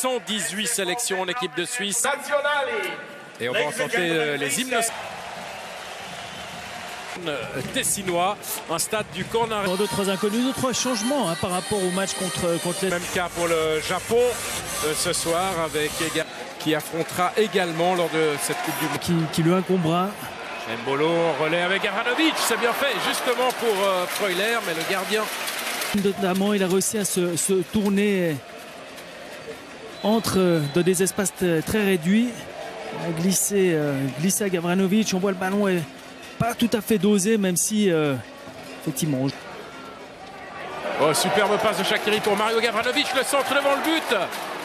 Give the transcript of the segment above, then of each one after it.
118 sélections en équipe de Suisse. Et on va entendre les hymnes tessinois, un stade du corner. D'autres inconnus, d'autres changements par rapport au match contre les... Même cas pour le Japon ce soir, avec qui affrontera également lors de cette Coupe du Monde. Qui lui incombera. Mbolo relais avec Gavranovic, c'est bien fait justement pour Freuler, mais le gardien. Notamment, il a réussi à se tourner entre dans des espaces très réduits. Il a glissé à Gavranovic. On voit le ballon est pas tout à fait dosé, même si effectivement. Oh, superbe passe de Shaqiri pour Mario Gavranovic, le centre devant le but.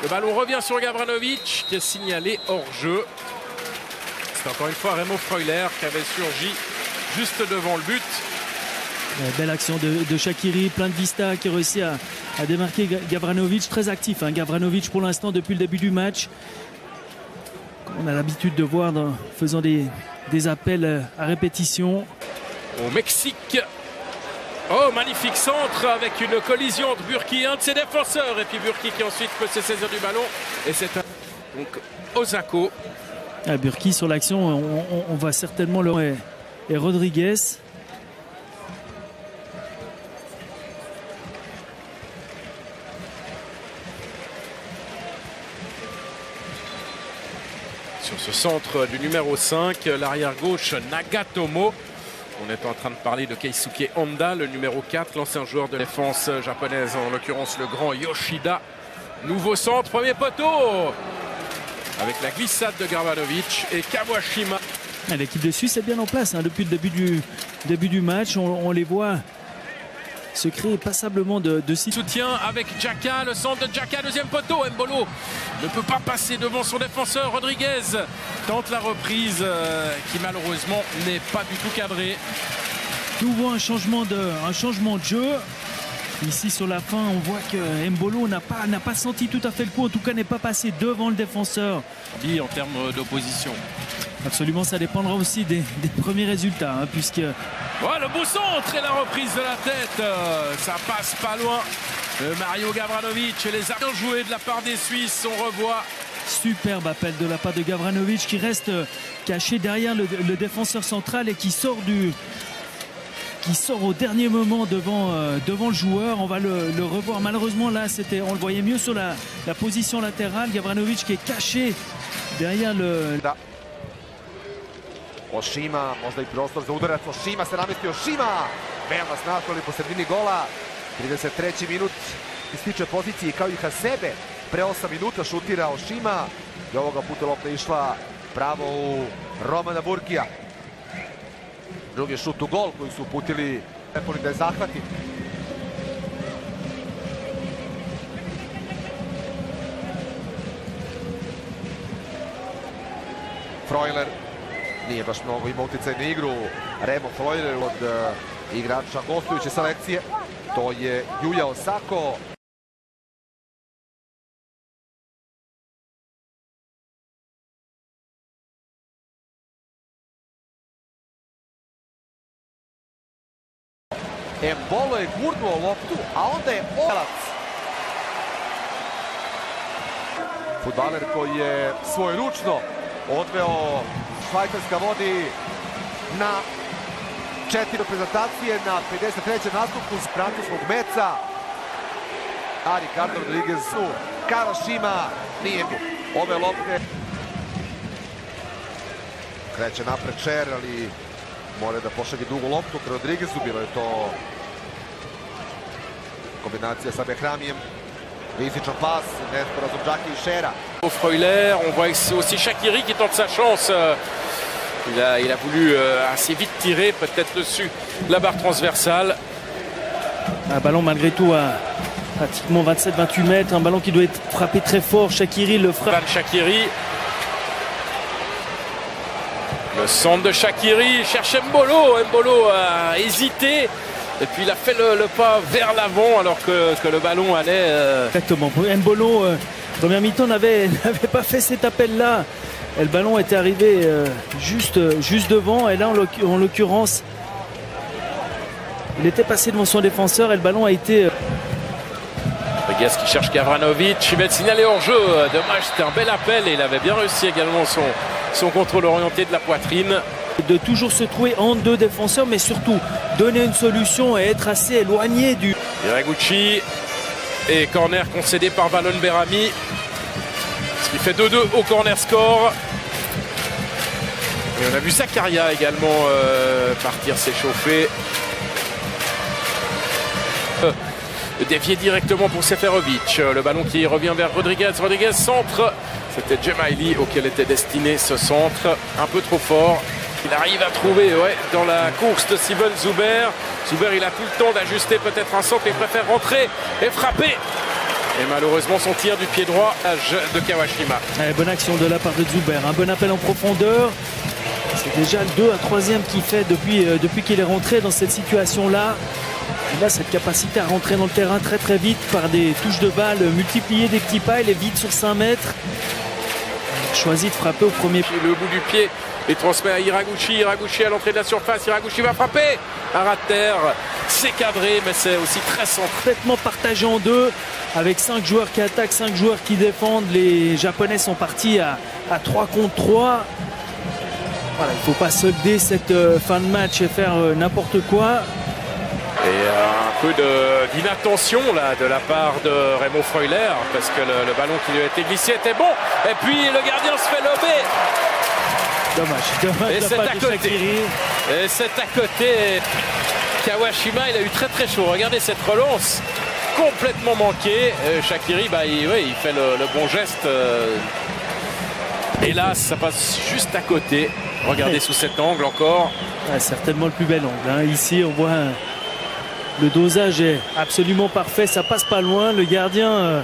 Le ballon revient sur Gavranovic qui est signalé hors jeu. C'est encore une fois Remo Freuler qui avait surgi juste devant le but. Belle action de Shaqiri, plein de vista, qui réussit à démarquer Gavranovic, très actif. Gavranovic pour l'instant depuis le début du match. On a l'habitude de voir faisant des appels à répétition. Au Mexique. Oh, magnifique centre avec une collision entre Burki, un de ses défenseurs, et puis Burki qui ensuite peut se saisir du ballon. Et c'est donc Osako. Burki sur l'action, on va certainement le... Et Rodriguez. Sur ce centre du numéro 5, l'arrière gauche Nagatomo. On est en train de parler de Keisuke Honda, le numéro 4, l'ancien joueur de défense japonaise, en l'occurrence le grand Yoshida. Nouveau centre, premier poteau, avec la glissade de Gavranovic et Kawashima. L'équipe de Suisse est bien en place depuis le début du match. On les voit se créer passablement de soutien avec Xhaka, le centre de Xhaka, deuxième poteau. Mbolo ne peut pas passer devant son défenseur. Rodriguez tente la reprise qui malheureusement n'est pas du tout cadrée. Nous voit un changement de jeu. Ici sur la fin, on voit que Mbolo n'a pas senti tout à fait le coup, en tout cas n'est pas passé devant le défenseur. En termes d'opposition. Absolument, ça dépendra aussi des premiers résultats, puisque... Ouais, le beau centre et la reprise de la tête, ça passe pas loin. Mario Gavranovic et les armes jouées de la part des Suisses, on revoit. Superbe appel de la part de Gavranovic qui reste caché derrière le défenseur central et qui sort au dernier moment devant le joueur. On va le revoir. Malheureusement, là, on le voyait mieux sur la position latérale. Gavranovic qui est caché derrière le... Oshima, možda i prostor za udarac. Oshima se namestio. Oshima! Veoma snažno po sredini gola. 33. minut ističe poziciji kao i Hasebe. Pre 8 minuta šutira Oshima. I ovoga puta lopta išla pravo u Romana Burkija. Drugi šut u gol koji su uputili Nepoli da je zahvati. Freuler nije baš mnogo ima uticaj na igru. Remo Freuler od igrača gostujuće selekcije. To je Yuya Osako. Mbolo je gurnuo loptu, a onda je Olac. Fudbaler koji je svojeručno odveo Švajcarska vodi na 4 reprezentacije na 53. nastupku s francuskog meca. A Ricardo Rodriguez u Kawashima nije mu ove lopte. Kreće napred Šer, ali mora da pošalje dugu loptu k Rodriguezu. Bilo je to kombinacija sa Behramijem. Rizičan pas, nesporazum Xhaki i Šera. Au Freuler, on voit aussi Shaqiri qui tente sa chance. Il a voulu assez vite tirer, peut-être dessus la barre transversale. Un ballon malgré tout à pratiquement 27-28 mètres, un ballon qui doit être frappé très fort. Shaqiri le frappe. Shaqiri. Le centre de Shaqiri cherche Mbolo. Mbolo a hésité. Et puis il a fait le pas vers l'avant alors que le ballon allait... Exactement. Mbolo, première mi-temps, n'avait pas fait cet appel-là. Et le ballon était arrivé juste devant. Et là, en l'occurrence, il était passé devant son défenseur et le ballon a été... Rodriguez qui cherche Gavranovic, il met le signaler hors jeu. Dommage, c'était un bel appel et il avait bien réussi également son contrôle orienté de la poitrine. De toujours se trouver entre deux défenseurs, mais surtout donner une solution et être assez éloigné du... Hiraguchi et corner concédé par Valon Berami. Ce qui fait 2-2 au corner score. Et on a vu Zakaria également partir s'échauffer. Dévié directement pour Seferovic. Le ballon qui revient vers Rodriguez. Rodriguez centre. C'était Djemaili auquel était destiné ce centre. Un peu trop fort. Il arrive à trouver dans la course de Steven Zuber. Zuber, il a tout le temps d'ajuster peut-être un centre. Il préfère rentrer et frapper. Et malheureusement, son tir du pied droit de Kawashima. Bonne action de la part de Zuber. Un bon appel en profondeur. C'est déjà le 2 à 3e qu'il fait depuis qu'il est rentré dans cette situation-là. Il a cette capacité à rentrer dans le terrain très très vite par des touches de balle, multiplier des petits pas. Il est vite sur 5 mètres. Il choisit de frapper au premier pied. Le bout du pied, il transmet à Hiraguchi. Hiraguchi à l'entrée de la surface. Hiraguchi va frapper. Un rat de terre. C'est cadré, mais c'est aussi très centré. Complètement partagé en deux, avec 5 joueurs qui attaquent, 5 joueurs qui défendent. Les Japonais sont partis à 3 contre 3. Voilà, il ne faut pas solder cette fin de match et faire n'importe quoi. Et un peu d'inattention là de la part de Remo Freuler, parce que le ballon qui lui a été glissé était bon. Et puis le gardien se fait lober. Dommage. Et c'est à côté. Et c'est à côté. Kawashima, il a eu très très chaud. Regardez cette relance complètement manquée. Shaqiri, il fait le bon geste. Hélas, ça passe juste à côté. Regardez sous cet angle encore. Certainement le plus bel angle. Ici, on voit le dosage est absolument parfait. Ça passe pas loin. Le gardien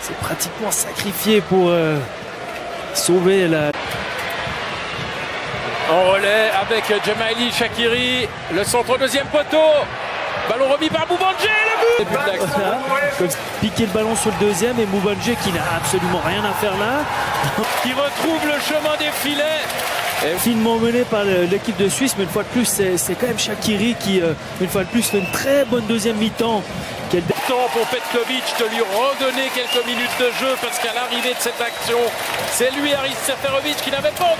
s'est pratiquement sacrifié pour sauver la... En relais avec Djemaili, Shaqiri. Le centre au deuxième poteau. Ballon remis par Moubandje. Le but. Comme piquer le ballon sur le deuxième et Moubandje qui n'a absolument rien à faire là. Qui retrouve le chemin des filets. Finement mené par l'équipe de Suisse, mais une fois de plus, c'est quand même Shaqiri qui, une fois de plus, fait une très bonne deuxième mi-temps. Quel temps pour Petkovic de lui redonner quelques minutes de jeu, parce qu'à l'arrivée de cette action, c'est lui, Haris Seferovic, qui n'avait pas...